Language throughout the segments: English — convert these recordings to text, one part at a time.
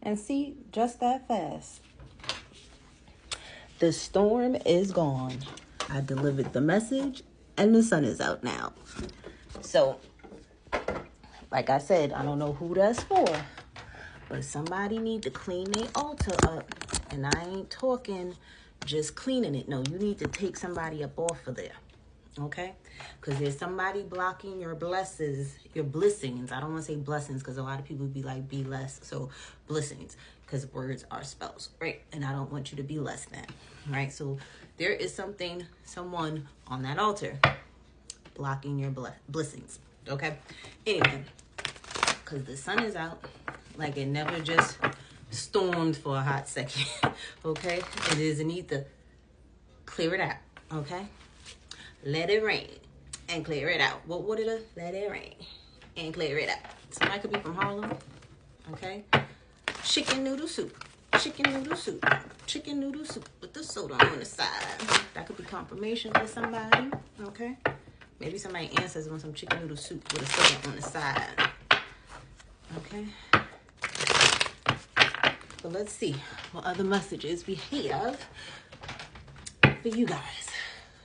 And see, just that fast, the storm is gone. I delivered the message and the sun is out now. So, like I said, I don't know who that's for, but somebody need to clean their altar up. And I ain't talking just cleaning it. No, you need to take somebody up off of there. Okay? Because there's somebody blocking your blessings, your blessings. I don't want to say blessings because a lot of people be like, be less. So, blessings, because words are spells, right? And I don't want you to be less than, right? So, there is someone on that altar blocking your blessings, okay? Anyway, because the sun is out, like it never just stormed for a hot second, okay? It is a need to clear it out, okay? Let it rain and clear it out. What did it? Let it rain and clear it out. Somebody could be from Harlem, okay? Chicken noodle soup, chicken noodle soup, chicken noodle soup with the soda on the side. That could be confirmation for somebody, okay? Maybe somebody answers on some chicken noodle soup with a soda on the side, okay? But let's see what other messages we have for you guys,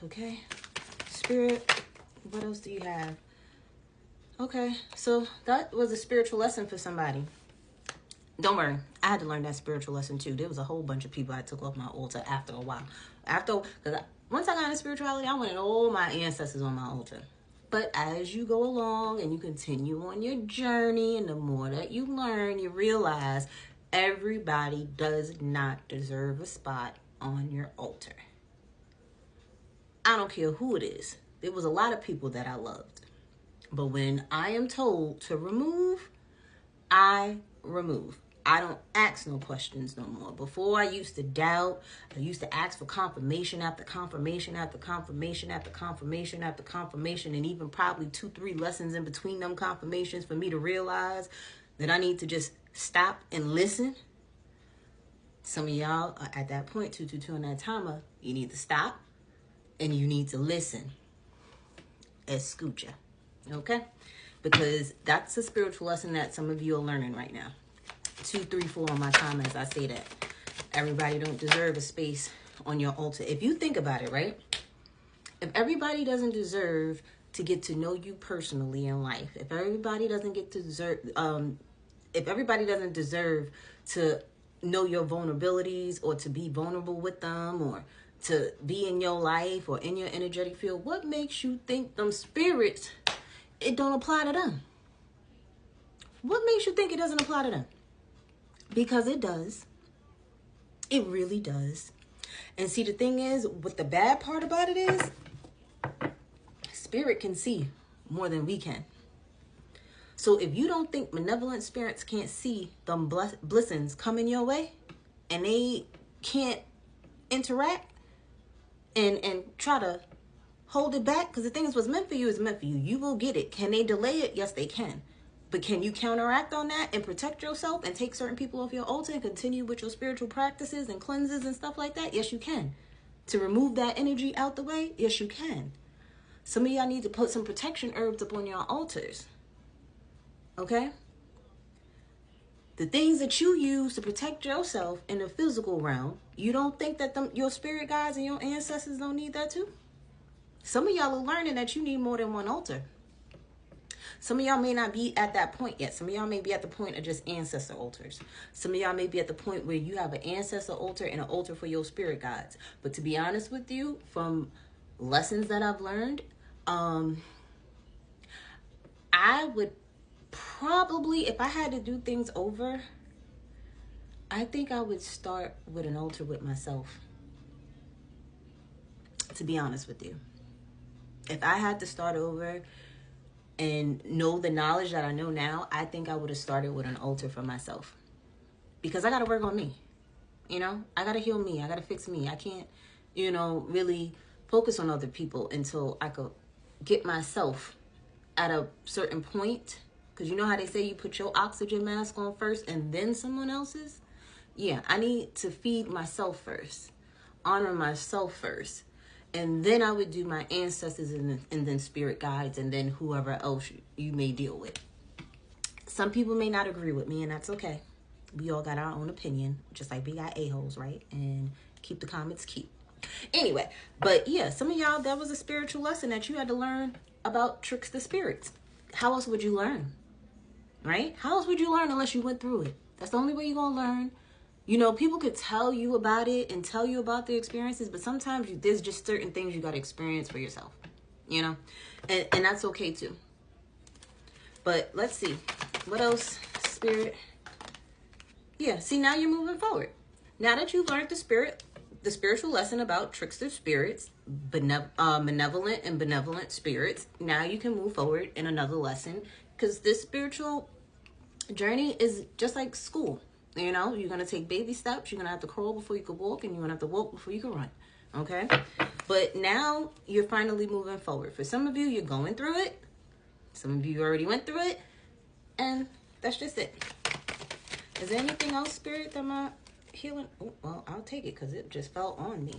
okay? Spirit, what else do you have? Okay, so that was a spiritual lesson for somebody. Don't worry, I had to learn that spiritual lesson too. There was a whole bunch of people I took off my altar after a while. Because once I got into spirituality, I wanted all my ancestors on my altar. But as you go along and you continue on your journey, and the more that you learn, you realize everybody does not deserve a spot on your altar. I don't care who it is. There was a lot of people that I loved. But when I am told to remove, I remove. I don't ask no questions no more. Before, I used to doubt. I used to ask for confirmation after confirmation after confirmation after confirmation after confirmation, and even probably 2-3 lessons in between them confirmations for me to realize that I need to just stop and listen. Some of y'all are at that point, 222 on that timer. You need to stop and you need to listen. Escucha. Okay? Because that's a spiritual lesson that some of you are learning right now. 2, 3, 4 on my comments, I say that everybody don't deserve a space on your altar. If you think about it, right? If everybody doesn't deserve to get to know you personally in life, if everybody doesn't deserve to know your vulnerabilities or to be vulnerable with them or to be in your life or in your energetic field, what makes you think them spirits, it don't apply to them? What makes you think it doesn't apply to them? Because it does. It really does. And see, the thing is, what the bad part about it is, spirit can see more than we can. So if you don't think benevolent spirits can't see them blessings coming your way and they can't interact and try to hold it back, because the thing is, what's meant for you is meant for you. You will get it. Can they delay it? Yes, they can. But can you counteract on that and protect yourself and take certain people off your altar and continue with your spiritual practices and cleanses and stuff like that? Yes, you can. To remove that energy out the way? Yes, you can. Some of y'all need to put some protection herbs up on your altars. Okay? The things that you use to protect yourself in the physical realm, you don't think that your spirit guides and your ancestors don't need that too? Some of y'all are learning that you need more than one altar. Some of y'all may not be at that point yet. Some of y'all may be at the point of just ancestor altars. Some of y'all may be at the point where you have an ancestor altar and an altar for your spirit guides. But to be honest with you, from lessons that I've learned, I would probably, if I had to do things over, I think I would start with an altar with myself. To be honest with you. If I had to start over and know the knowledge that I know now, I think I would have started with an altar for myself. Because I got to work on me. You know, I got to heal me. I got to fix me. I can't, really focus on other people until I could get myself at a certain point. Because you know how they say you put your oxygen mask on first and then someone else's? Yeah, I need to feed myself first. Honor myself first. And then I would do my ancestors and then spirit guides and then whoever else you may deal with. Some people may not agree with me, and that's okay. We all got our own opinion, just like we got a-holes, right? And keep the comments cute. Anyway, but yeah, some of y'all, that was a spiritual lesson that you had to learn about tricks the spirits. How else would you learn? Right? How else would you learn unless you went through it? That's the only way you're going to learn. You know, people could tell you about it and tell you about their experiences, but sometimes there's just certain things you got to experience for yourself, you know? And that's okay too. But let's see. What else, Spirit? Yeah, see, now you're moving forward. Now that you've learned the spiritual lesson about trickster spirits, malevolent and benevolent spirits, now you can move forward in another lesson, because this spiritual journey is just like school. You know, you're going to take baby steps. You're going to have to crawl before you can walk, and you're going to have to walk before you can run. Okay? But now you're finally moving forward. For some of you, you're going through it. Some of you already went through it. And that's just it. Is there anything else, Spirit, that I'm healing? Oh, well, I'll take it because it just fell on me.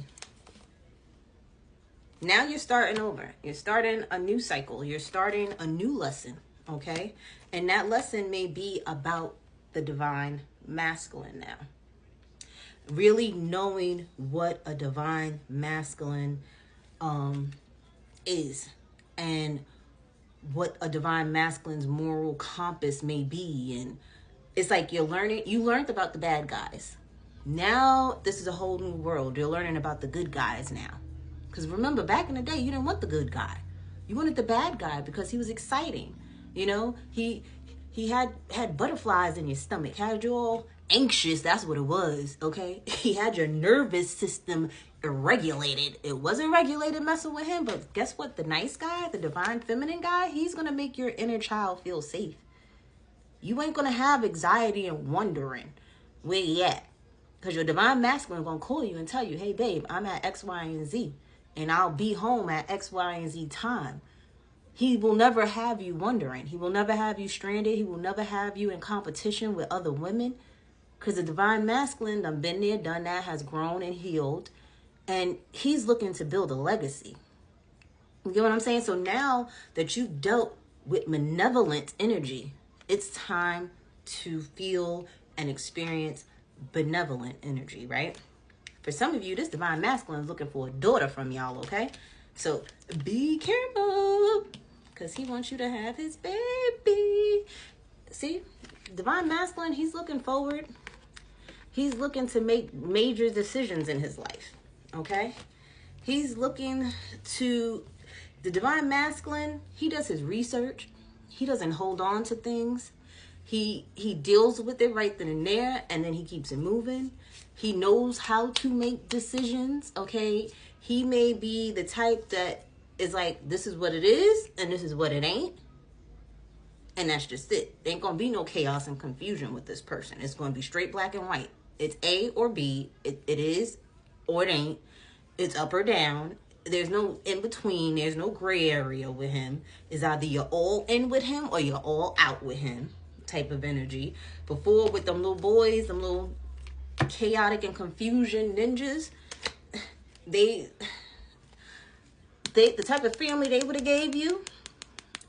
Now you're starting over. You're starting a new cycle. You're starting a new lesson. Okay? And that lesson may be about the divine masculine now. Really knowing what a divine masculine is, and what a divine masculine's moral compass may be. And it's like you learned about the bad guys. Now this is a whole new world. You're learning about the good guys now. Because remember, back in the day, you didn't want the good guy. You wanted the bad guy because he was exciting. You know, he had butterflies in your stomach, had you all anxious. That's what it was, okay? He had your nervous system irregulated. It wasn't regulated messing with him, but guess what? The nice guy, the divine feminine guy, he's going to make your inner child feel safe. You ain't going to have anxiety and wondering where you at. Because your divine masculine going to call you and tell you, hey, babe, I'm at X, Y, and Z. And I'll be home at X, Y, and Z time. He will never have you wondering. He will never have you stranded. He will never have you in competition with other women. Because the divine masculine done been there, done that, has grown and healed. And he's looking to build a legacy. You get what I'm saying? So now that you've dealt with malevolent energy, it's time to feel and experience benevolent energy, right? For some of you, this divine masculine is looking for a daughter from y'all, okay? So be careful, because he wants you to have his baby. See, divine masculine, he's looking forward. He's looking to make major decisions in his life, okay? He's looking to, the divine masculine, he does his research. He doesn't hold on to things. He deals with it right then and there, and then he keeps it moving. He knows how to make decisions, okay? He may be the type that is like, this is what it is, and this is what it ain't. And that's just it. There ain't going to be no chaos and confusion with this person. It's going to be straight black and white. It's A or B. It is or it ain't. It's up or down. There's no in between. There's no gray area with him. It's either you're all in with him or you're all out with him type of energy. Before, with them little boys, them little chaotic and confusion ninjas, the type of family they would have gave you,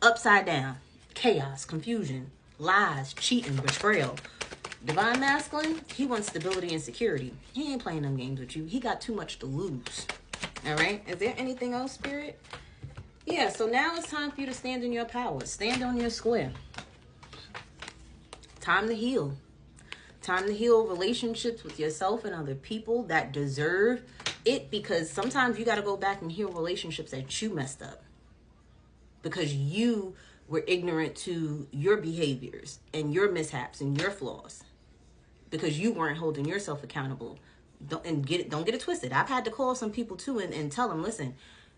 upside down. Chaos, confusion, lies, cheating, betrayal. Divine masculine, he wants stability and security. He ain't playing them games with you. He got too much to lose. All right? Is there anything else, Spirit? Yeah, so now it's time for you to stand in your power. Stand on your square. Time to heal. Time to heal relationships with yourself and other people that deserve it, because sometimes you got to go back and heal relationships that you messed up because you were ignorant to your behaviors and your mishaps and your flaws, because you weren't holding yourself accountable. Don't get it twisted. I've had to call some people too and tell them, listen,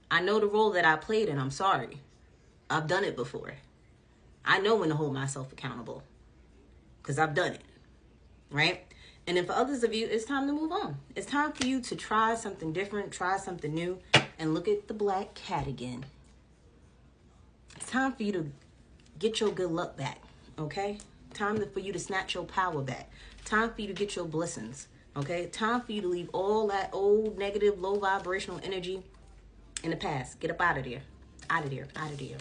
I know the role that I played and I'm sorry. I've done it before. I know when to hold myself accountable because I've done it, right? And then for others of you, it's time to move on. It's time for you to try something different, try something new, and look at the black cat again. It's time for you to get your good luck back, okay? Time for you to snatch your power back. Time for you to get your blessings, okay? Time for you to leave all that old, negative, low vibrational energy in the past. Get up out of there. Out of there. Out of there.